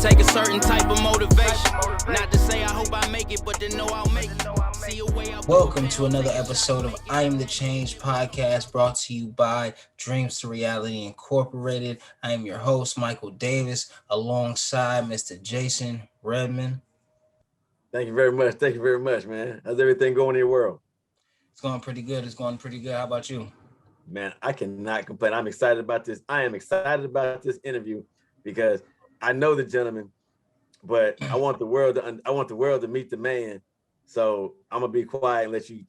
take a certain type of motivation. Not to say I hope I make it, but to know I'll make it. See a way out. Welcome to another episode of I Am the Change podcast, brought to you by Dreams to Reality Incorporated. I am your host, Mychal Davis, alongside Mr. Jason Redmond. Thank you very much. Thank you very much, man. How's everything going in your world? It's going pretty good. How about you? Man, I cannot complain. I'm excited about this. I am excited about this interview because I know the gentleman, but I want the world to meet the man. So I'm gonna be quiet and let you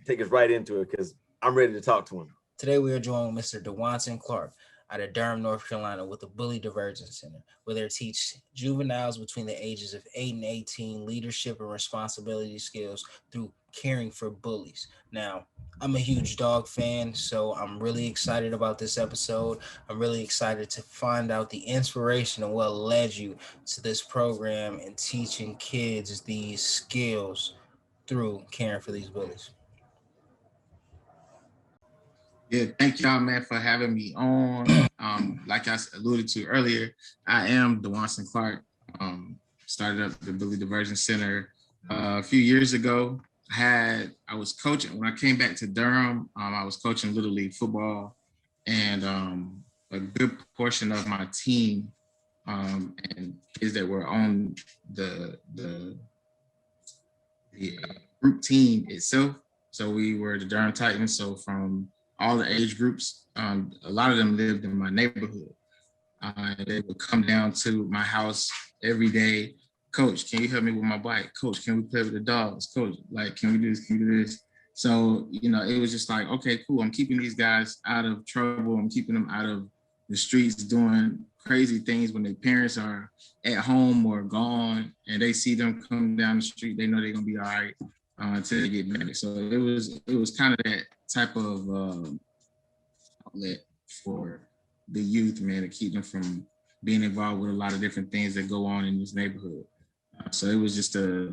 take us right into it because I'm ready to talk to him. Today we are joined with Mr. Dwanson Clark out of Durham, North Carolina, with the Bully Diversion Center, where they teach juveniles between the ages of 8 and 18 leadership and responsibility skills through caring for bullies. Now, I'm a huge dog fan, so I'm really excited about this episode. I'm really excited to find out the inspiration and what led you to this program and teaching kids these skills through caring for these bullies. Yeah, thank y'all, man, for having me on. Like I alluded to earlier, I am Dwanson Clark. Started up the Bully Diversion Center a few years ago. I was coaching when I came back to Durham. I was coaching Little League football, and a good portion of my team and kids that were on the group team itself. So we were the Durham Titans. So from all the age groups, a lot of them lived in my neighborhood. They would come down to my house every day. Coach, can you help me with my bike? Coach, can we play with the dogs? Coach, like, can we do this? Can we do this? So, it was just like, okay, cool. I'm keeping these guys out of trouble. I'm keeping them out of the streets doing crazy things when their parents are at home or gone and they see them come down the street. They know they're going to be all right until they get married. So it was kind of that type of outlet for the youth, man, to keep them from being involved with a lot of different things that go on in this neighborhood. So it was it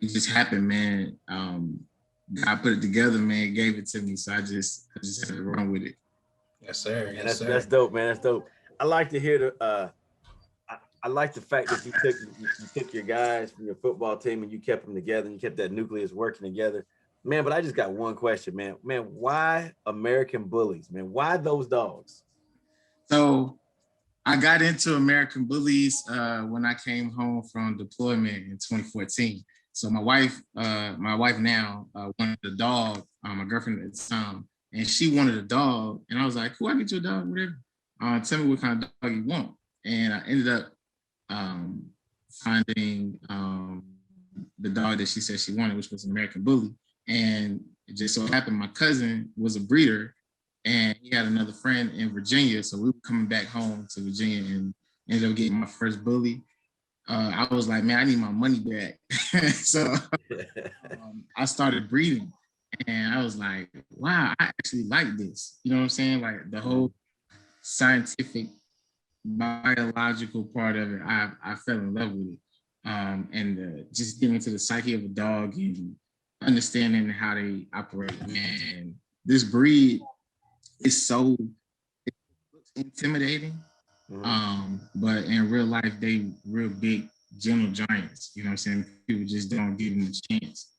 just happened, man. God put it together, man, gave it to me. So I just had to run with it. Yes, sir. Yes, that's dope, man. That's dope. I like to hear I like the fact that you took your guys from your football team and you kept them together and you kept that nucleus working together. Man, but I just got one question, man. Man, why American bullies, man? Why those dogs? So I got into American bullies when I came home from deployment in 2014. So my wife now wanted a dog, my girlfriend at the time, and she wanted a dog. And I was like, cool, I get you a dog, whatever. Tell me what kind of dog you want. And I ended up finding the dog that she said she wanted, which was an American bully. And it just so happened my cousin was a breeder and he had another friend in Virginia. So we were coming back home to Virginia and ended up getting my first bully. I was like, man, I need my money back. So I started breeding and I was like, wow, I actually like this. You know what I'm saying? Like the whole scientific, biological part of it, I fell in love with it. And just getting into the psyche of a dog and understanding how they operate, man. This breed is so intimidating, but in real life, they real big, gentle giants. You know what I'm saying? People just don't give them a chance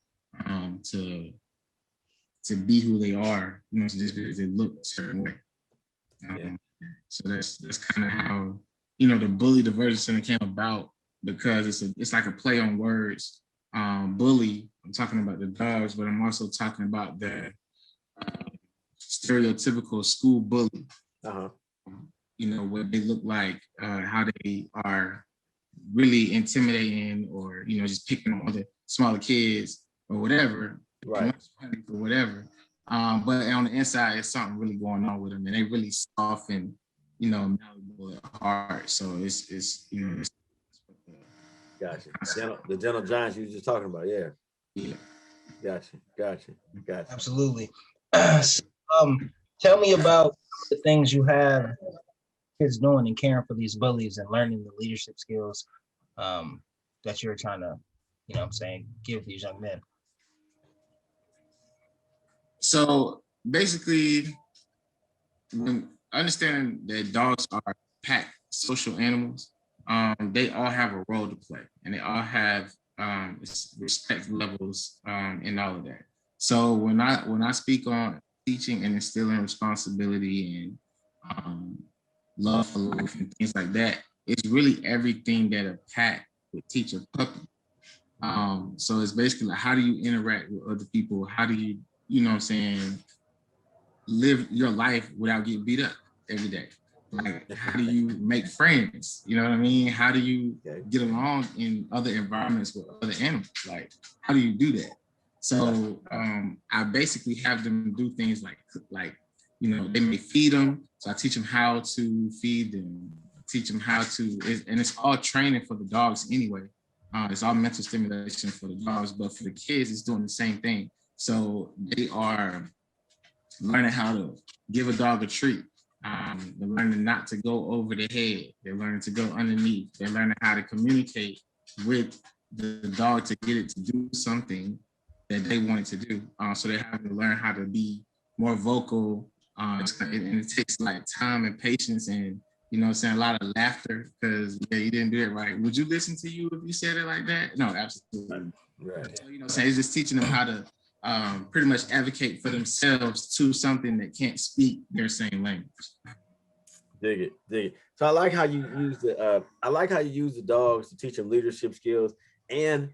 to be who they are. You know, just because they look a certain way. So that's kind of how the Bully Diversion Center came about, because it's like a play on words. Bully, I'm talking about the dogs, but I'm also talking about the stereotypical school bully. What they look like, how they are really intimidating, or just picking on other smaller kids or whatever, right? Or whatever. But on the inside, there's something really going on with them, and they really soft and malleable at heart. So it's Gotcha. The gentle giants you were just talking about, yeah. Gotcha. Absolutely. Tell me about the things you have kids doing and caring for these bullies and learning the leadership skills that you're trying to, give these young men. So basically, when understanding that dogs are pack social animals, they all have a role to play, and they all have respect levels and all of that. So when I speak on teaching and instilling responsibility and love for life and things like that, it's really everything that a pat would teach a puppy. So it's basically like, how do you interact with other people? How do you, you know what I'm saying, live your life without getting beat up every day? Like, how do you make friends? You know what I mean? How do you get along in other environments with other animals? Like, how do you do that? So I basically have them do things like, you know, they may feed them. So I teach them how to feed them, teach them how to, and it's all training for the dogs anyway. It's all mental stimulation for the dogs, but for the kids, it's doing the same thing. So they are learning how to give a dog a treat. They're learning not to go over the head. They're learning to go underneath. They're learning how to communicate with the dog to get it to do something that they want it to do. So they're having to learn how to be more vocal. And it takes like time and patience and, you know what I'm saying, a lot of laughter because you didn't do it right. Would you listen to you if you said it like that? No, absolutely. Right. So, you know what I'm saying? It's just teaching them how to pretty much advocate for themselves to something that can't speak their same language. Dig it. So I like how you use the dogs to teach them leadership skills and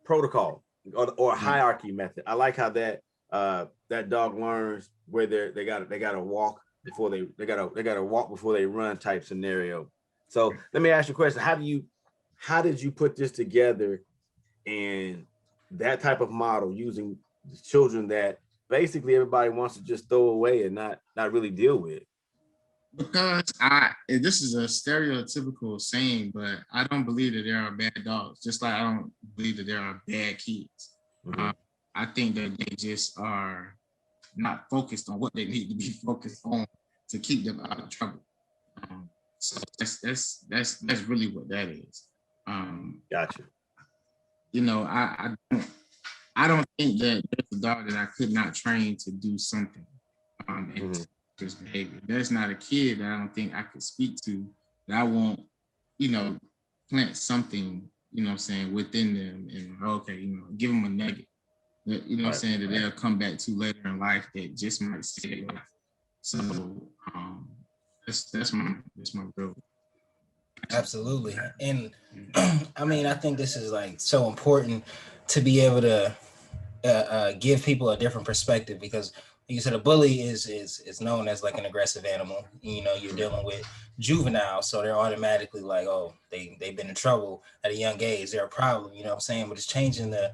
protocol or hierarchy method. I like how that that dog learns where they gotta walk before they gotta walk before they run type scenario. So let me ask you a question. How did you put this together and that type of model using children that basically everybody wants to just throw away and not really deal with? Because this is a stereotypical saying, but I don't believe that there are bad dogs, just like I don't believe that there are bad kids. Mm-hmm. I think that they just are not focused on what they need to be focused on to keep them out of trouble. So that's really what that is. Gotcha. You know, I don't think that there's a dog that I could not train to do something. His behavior. There's not a kid that I don't think I could speak to that I won't, you know, plant something, you know what I'm saying, within them and okay, you know, give them a nugget that, you know what I'm saying, that they'll come back to later in life that just might save life. So that's my real. Absolutely. And I mean, I think this is like so important to be able to give people a different perspective because like you said, a bully is known as like an aggressive animal. You know, you're dealing with juveniles, so they're automatically like, oh, they've been in trouble at a young age. They're a problem, you know what I'm saying? But it's changing the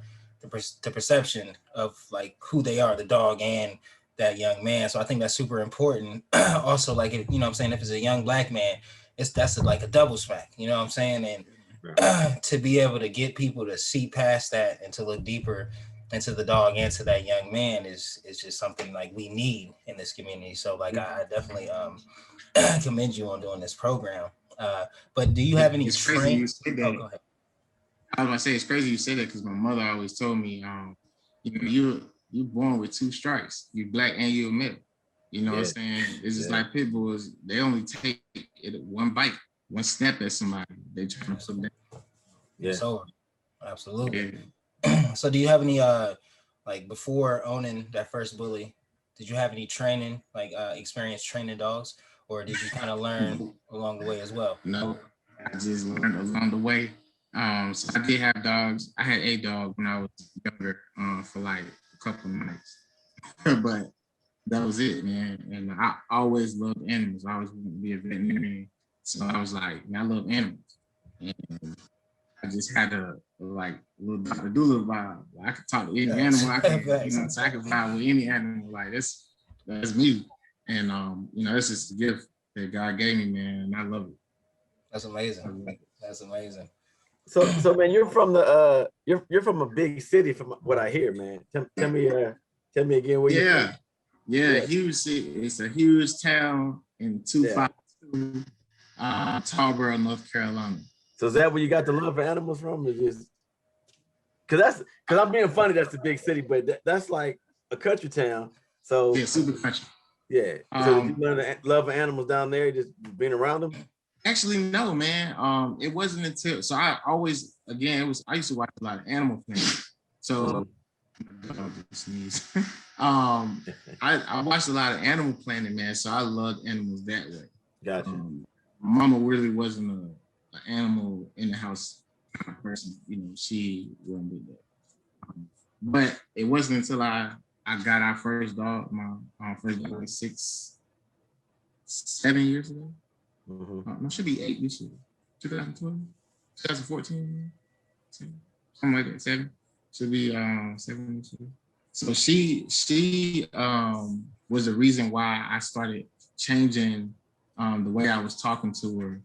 perception of like who they are, the dog and that young man. So I think that's super important. Also, like, if, you know what I'm saying, if it's a young black man, that's like a double smack, you know what I'm saying? And to be able to get people to see past that and to look deeper into the dog and to that young man is just something like we need in this community. So like I definitely commend you on doing this program. But do you have any training? Oh, go ahead. I was gonna say it's crazy you say that because my mother always told me, you know, you're born with two stripes. You black and you're a male. You know what I'm saying? It's just like pit bulls. They only take it one bite, one snap at somebody. They try to put them down. Yeah. So absolutely. Yeah. So do you have any like before owning that first bully, did you have any training, like experience training dogs, or did you kind of learn along the way as well? No, I just learned along the way. So I did have dogs. I had a dog when I was younger for like a couple of nights, but that was it, man. And I always loved animals. I always wanted to be a veterinarian. So I was like, man, I love animals. And I just had a like little Dr. Doolittle vibe. I could talk to any animal. I could, you know, so I could vibe with any animal. Like that's me. And you know, it's just a gift that God gave me, man. And I love it. That's amazing. That's amazing. So man, you're from the you're from a big city, from what I hear, man. Tell me again where you're from. Yeah, huge city. It's a huge town in 252, Tarboro, North Carolina. So is that where you got the love for animals from? Is just because I'm being funny, that's the big city, but that's like a country town. So yeah, super country. Yeah. So did you learn the love of animals down there, just being around them? Actually, no, man. It wasn't until I always I used to watch a lot of Animal Planet. So sneeze. I watched a lot of Animal Planet, man. So I loved animals that way. Gotcha. My mama really wasn't an animal in the house kind of person. You know, she wouldn't do that. But it wasn't until I got our first dog, my first dog, like 7 years ago. No, should be 8 this year. 2012, 2014, something like that. 7 should be 7 this year. So she was the reason why I started changing the way I was talking to her.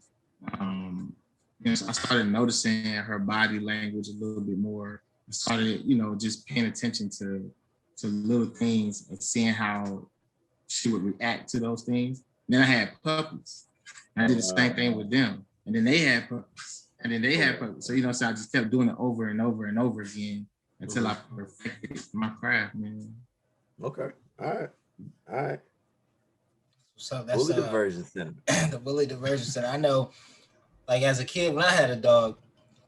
So I started noticing her body language a little bit more. I started, just paying attention to little things and seeing how she would react to those things. And then I had puppies. I did the same thing with them. And then they had puppies. And then they had puppies. So, so I just kept doing it over and over and over again until I perfected my craft, man. Okay. All right. So that's Bully Diversion Center. The Bully Diversion Center. I know, like as a kid, when I had a dog,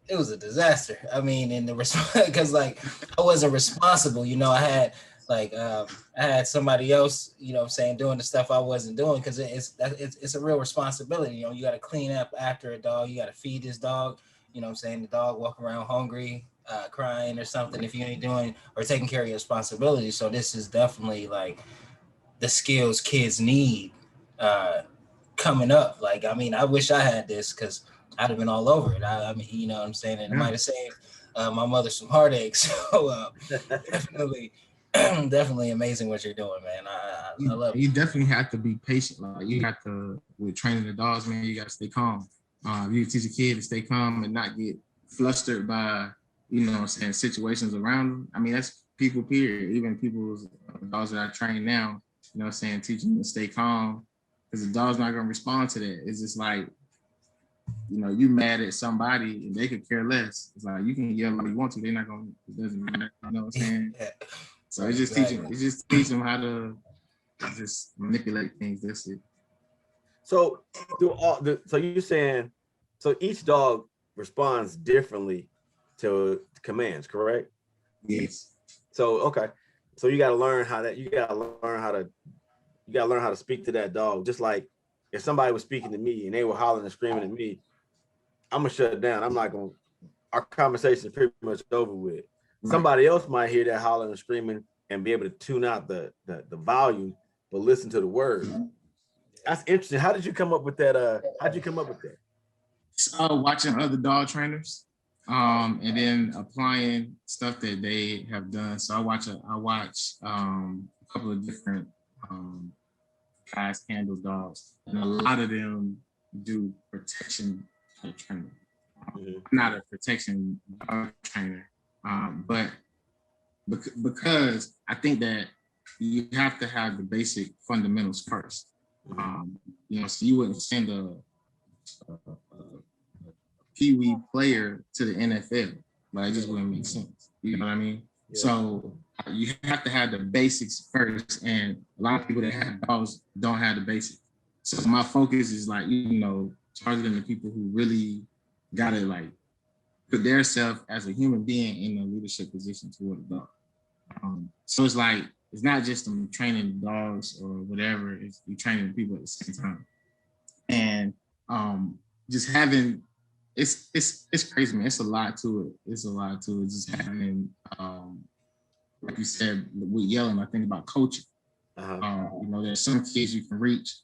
it was a disaster. I mean, because like I wasn't responsible. I had I had somebody else, doing the stuff I wasn't doing, because it's a real responsibility. You got to clean up after a dog. You got to feed this dog. The dog walk around hungry, crying or something if you ain't doing or taking care of your responsibility. So this is definitely like the skills kids need coming up. I wish I had this, because I'd have been all over it. I mean, you know what I'm saying? And it might have saved my mother some heartaches. So definitely amazing what you're doing, man. I love it. You definitely have to be patient. Like you have to, with training the dogs, man, you got to stay calm. You teach a kid to stay calm and not get flustered by, situations around them. I mean, that's people, period. Even people's dogs that I train now, teaching them to stay calm, because the dog's not going to respond to that. It's just like, you mad at somebody and they could care less. It's like you can yell all you want to, they're not gonna. It doesn't matter. You know what I'm saying? Yeah. So it's just teach them how to just manipulate things. That's it. So so you're saying, so each dog responds differently to commands, correct? Yes. So okay, so you got to learn how to speak to that dog. Just like if somebody was speaking to me and they were hollering and screaming at me, I'm gonna shut it down. I'm not gonna. Our conversation is pretty much over with. Right. Somebody else might hear that hollering and screaming and be able to tune out the volume, but listen to the words. That's interesting. How did you come up with that? Watching other dog trainers, and then applying stuff that they have done. So I watch a couple of different guys handle dogs, and a lot of them do protection training. I'm not a protection dog trainer, but because I think that you have to have the basic fundamentals first. So you wouldn't send a Pee-wee player to the NFL. Like, it just wouldn't make sense. You know what I mean? Yeah. So you have to have the basics first, and a lot of people that have dogs don't have the basics. So my focus is targeting the people who really gotta put themselves as a human being in a leadership position toward a dog. So it's not just them training dogs or whatever, it's you training people at the same time. And just having it's crazy, man. It's a lot to it. Just having like you said, with yelling, I think about coaching. There's some kids you can reach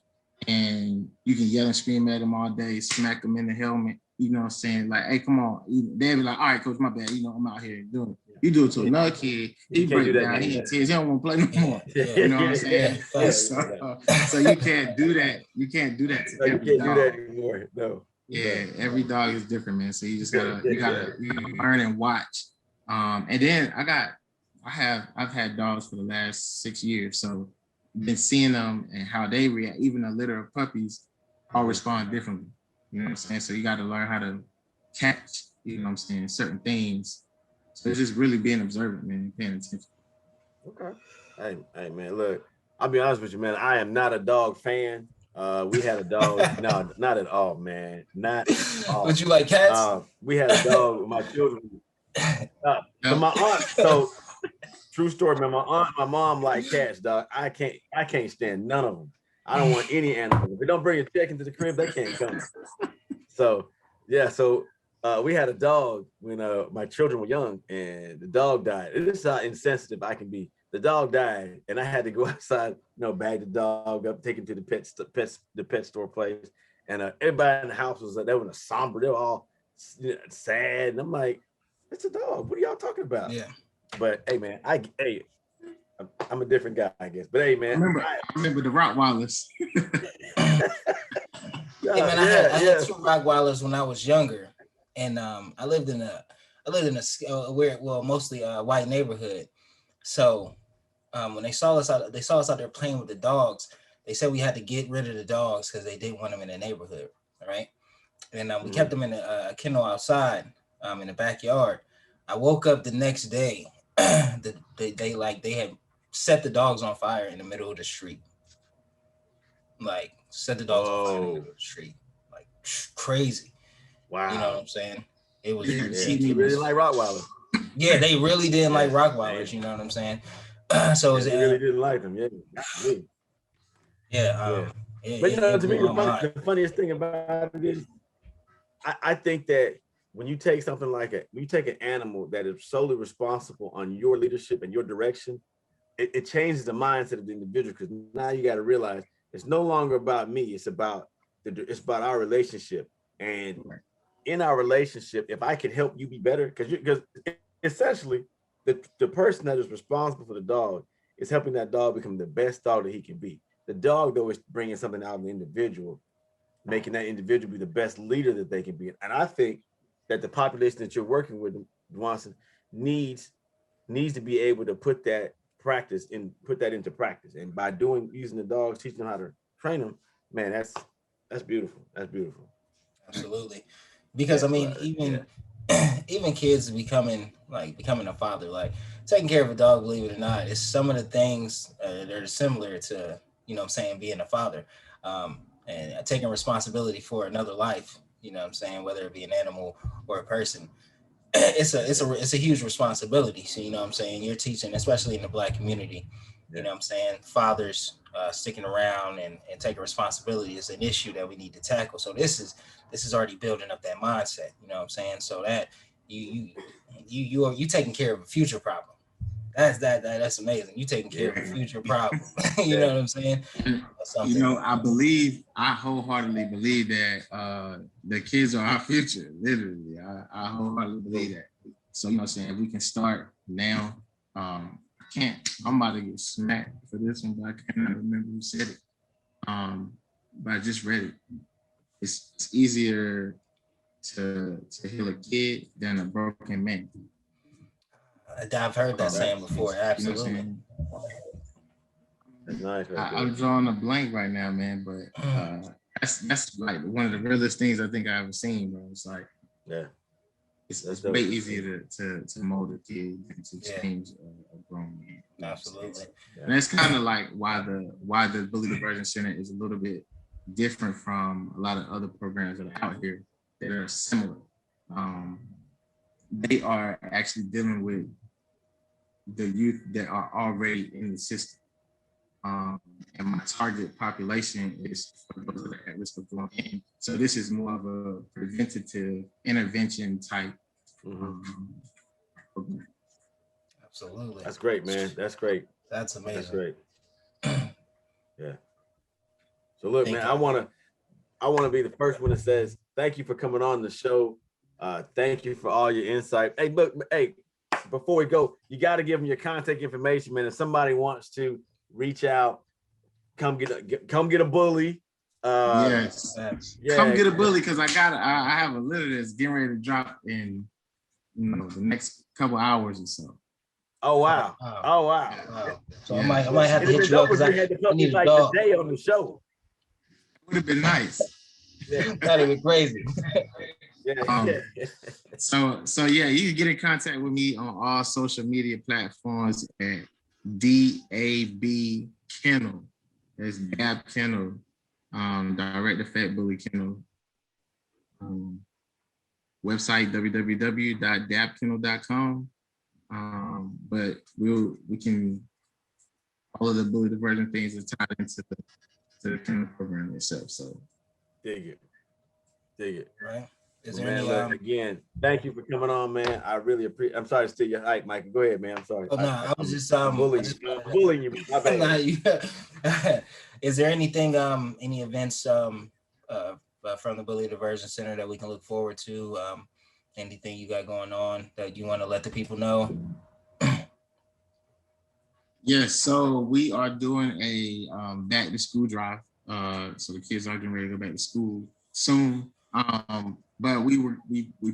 and you can yell and scream at them all day, smack them in the helmet, saying like, hey, come on. They'll be like, all right, coach, my bad. I'm out here doing it. You do it to another kid, he break down, he in tears, he don't want to play no more. You know what I'm saying? So you can't do that. You can't do that to every dog. Do that anymore. No. Yeah, every dog is different, man. So you just gotta learn and watch. And then I've had dogs for the last 6 years, so I've been seeing them and how they react. Even a litter of puppies all respond differently. You know what I'm saying? So you got to learn how to catch, certain things. So it's just really being observant, man, paying attention. Okay. Hey, man, look, I'll be honest with you, man. I am not a dog fan. We had a dog. No, not at all, man. Not at all. Would you like cats? We had a dog with my children. So my aunt, so true story, man. My mom like cats, dog. I can't stand none of them. I don't want any animals. If they don't bring a chicken to the crib, they can't come. So yeah, so we had a dog when my children were young, and the dog died. This is how insensitive I can be. The dog died, and I had to go outside, bag the dog up, take him to the pet store place, and everybody in the house was they were in a somber. They were all sad, and I'm like, it's a dog. What are y'all talking about? Yeah. But hey, man, I'm a different guy, I guess. But hey, man, I remember the Rottweilers. Hey, man, I had 2 Rottweilers when I was younger, and I lived in a mostly white neighborhood. So when they saw us out there playing with the dogs. They said we had to get rid of the dogs because they didn't want them in the neighborhood, right? And we kept them in a kennel outside in the backyard. I woke up the next day. They had set the dogs on fire in the middle of the street. Like set the dogs on fire in the middle of the street. Like crazy. Wow. You know what I'm saying? It was you really like Rottweilers. Yeah, they really didn't like Rottweilers, you know what I'm saying? So they really didn't like them, But to me, the funniest thing about it is I think that when you take something like when you take an animal that is solely responsible on your leadership and your direction, it changes the mindset of the individual, because now you got to realize it's no longer about me. It's about our relationship. And in our relationship, if I can help you be better, because essentially the person that is responsible for the dog is helping that dog become the best dog that he can be. The dog, though, is bringing something out of the individual, making that individual be the best leader that they can be. And I think that the population that you're working with, Dwanson, needs to be able to put that into practice. And by using the dogs, teaching them how to train them, man, that's beautiful. That's beautiful. Absolutely. Because I mean, even kids becoming a father, like taking care of a dog, believe it or not, is some of the things that are similar to, being a father, and taking responsibility for another life, whether it be an animal or a person. It's a huge responsibility. So, you're teaching, especially in the Black community, fathers sticking around and taking responsibility is an issue that we need to tackle. So this is already building up that mindset, so that you taking care of a future problem. That's amazing. You taking care of a future problem. You know what I'm saying? I wholeheartedly believe that the kids are our future. Literally, I wholeheartedly believe that. So if we can start now. I'm about to get smacked for this one, but I cannot remember who said it. But I just read it. It's easier to heal a kid than a broken man. I've heard that saying before. Absolutely. That's nice. I'm drawing a blank right now, man. But that's like one of the realest things I think I've ever seen, bro. It's like, it's way easier to mold a kid than to change a grown man. Absolutely. And that's kind of like why the Bully Diversion Center is a little bit different from a lot of other programs that are out here that are similar. They are actually dealing with the youth that are already in the system. And my target population is for those that are at risk of going in. So this is more of a preventative intervention type program. Absolutely. That's great, man. That's great. That's amazing. That's great. Yeah. So look, man, I want to be the first one that says thank you for coming on the show. Thank you for all your insight. Hey, look, before we go, you got to give them your contact information, man. If somebody wants to reach out, come get a bully. Yes. Come get a bully, because I have a litter that's getting ready to drop in the next couple hours or so. Oh wow! So I might have to hit you up because I need a dog. Today on the show. Would have been nice. That'd be crazy. So you can get in contact with me on all social media platforms at DAB Kennel. That's Dab Kennel Direct Effect Bully Kennel. Website www.dabkennel.com. But we can, all of the Bully Diversion things are tied into the kennel program itself. So dig it. Right. Is Well, there man, any look, again, thank you for coming on, man. I really appreciate. I'm sorry to steal your hype, Michael. Go ahead, man. I'm sorry. Oh no, I was just I'm bullying you. My bad. Nah, is there anything any events from the Bully Diversion Center that we can look forward to? Anything you got going on that you want to let the people know? Yes, so we are doing a back to school drive. So the kids are getting ready to go back to school soon. But we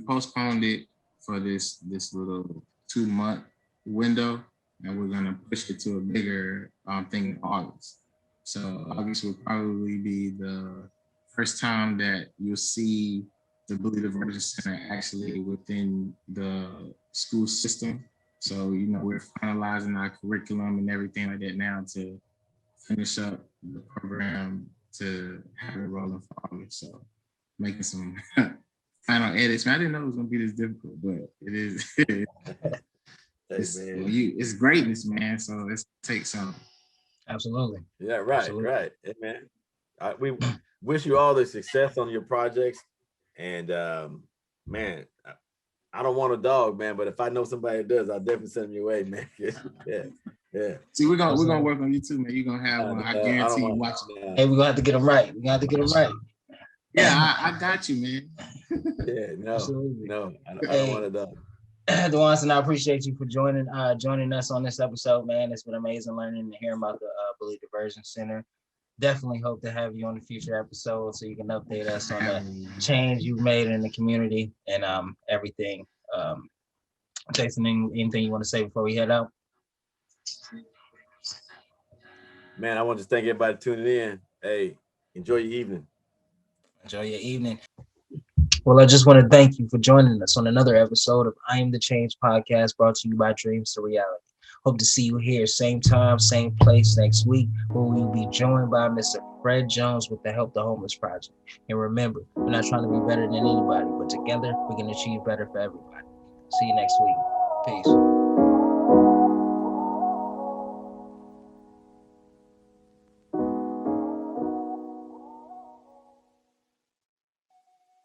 postponed it for this little 2-month window, and we're gonna push it to a bigger thing in August. So August will probably be the first time that you'll see the Bully Diversion Center actually within the school system. So, we're finalizing our curriculum and everything like that now to finish up the program to have it rolling for August. So making some final edits. Man, I didn't know it was gonna be this difficult, but it is. It's greatness, man. So let's take some. Absolutely. Yeah, right, Absolutely. right. Hey, man. We wish you all the success on your projects. And man, I don't want a dog, man, but if I know somebody that does, I'll definitely send them your way, man. Yeah. See, we're gonna work on you too, man. You're gonna have one. I guarantee you watching. Hey, we're gonna have to get them right. Yeah, I got you, man. Yeah, Absolutely. no, I don't want a dog. Dwanson, I appreciate you for joining us on this episode, man. It's been amazing learning and hearing about the Bully Diversion Center. Definitely hope to have you on the future episodes so you can update us on the change you've made in the community and everything. Jason, anything you want to say before we head out? Man, I want to thank everybody tuning in. Hey, enjoy your evening. Well, I just want to thank you for joining us on another episode of I Am the Change podcast, brought to you by Dreams to Reality. Hope to see you here same time, same place next week, where we'll be joined by Mr. Fred Jones with the Help the Homeless Project. And remember, we're not trying to be better than anybody, but together we can achieve better for everybody. See you next week. Peace.